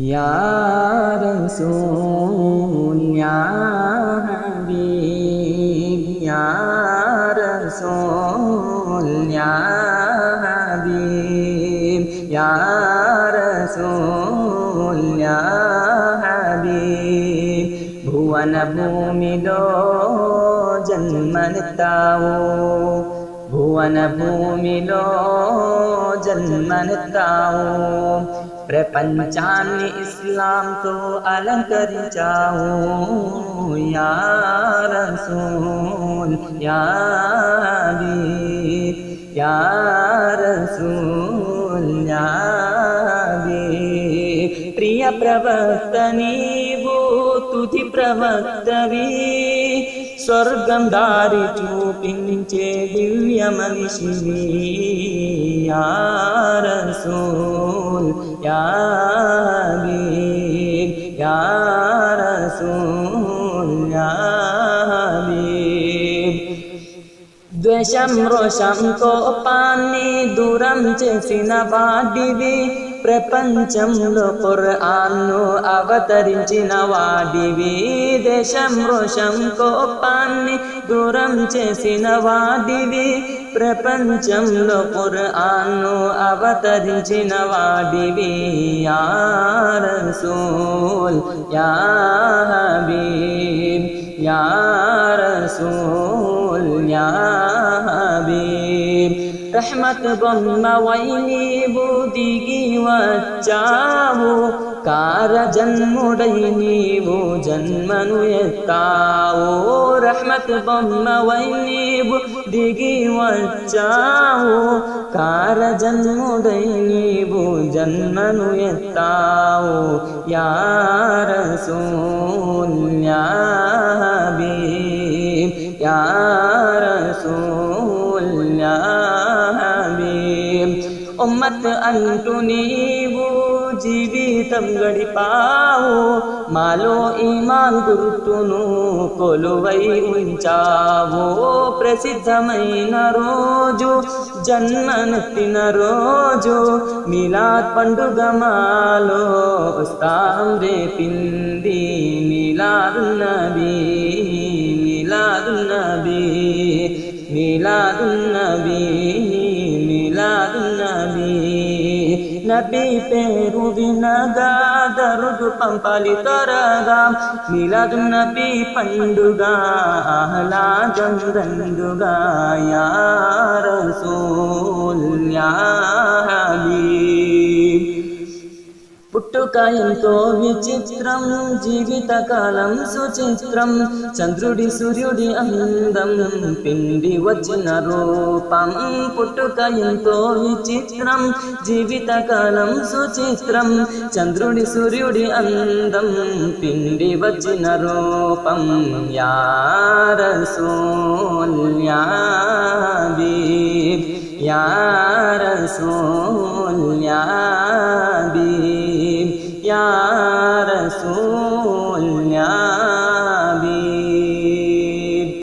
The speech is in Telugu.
या रसूल या हबीब या रसूल या हबीब या रसूल या हबीब भुवन भूमिलो जन्मनितावो भुवन भूमिलो जन्मनितावो ప్రపంచాన్ని ఇస్లాంతో అలంకరించావు యా రసూల్ యా హబీబ్ యా రసూల్ యా హబీబ్ ప్రియ ప్రవక్త నీవు తుది ప్రవక్తవి స్వర్గం దారి చూపించే దివ్య మనిషివి యా రసూల్ या हबीब या रसूल या हबीब ద్వేషం రోషం కోపాన్ని దూరం చేసిన వాడివి ప్రపంచంలో ఖురాన్ను అవతరించిన వాడివి దేశం రోషం కోపాన్ని దూరం చేసిన వాడివి ప్రపంచంలో ఖురాన్ను అవతరించిన వాడివి యా రసూల్ యా హబీబ్ యా రసూల్ యా హబీబ్ రహమత్ బొమ్మవై నీవు దిగి వచ్చావు కార జన్ముడై నీవు జన్మను ఎత్తావు రహమత్ బొమ్మవై నీవు దిగి వచ్చావు కార జన్ముడై నీవు జన్మను ఎత్తావు యా రసూల్ యా హబీబ్ యా రసూల్ యా హబీబ్ ఉమ్మత్ అంటూ నీవు జీవితం గడిపావు మాలో ఈమాన్ గుర్తును కొలువై ఉంచావు ప్రసిద్ధమైన రోజు జన్మనెత్తిన రోజు మిలాద్ పండుగ మాలో ఉత్సాహం రేపింది మిలాదున్ నబీ మిలాదున్ నబీ మిలాదున్ నబీ మిలాదున్ నబీ నబీ పేరు వినగా దరుడు పంపాలి త్వరగా మిలాదున్ నబీ పండుగ ఆహ్లాదం రండుగా యా రసూల్ యా హబీబ్ పుట్టుక ఎంతో విచిత్రం జీవితకాలం సుచిత్రం చంద్రుడి సూర్యుడి అందం పిండి వచ్చిన రూపం పుట్టుక ఎంతో విచిత్రం జీవితకాలం సుచిత్రం చంద్రుడి సూర్యుడి అందం పిండి వచ్చిన రూపం యా రసూల్ యా హబీబ్ యా రసూల్ యా హబీబ్ या रसूल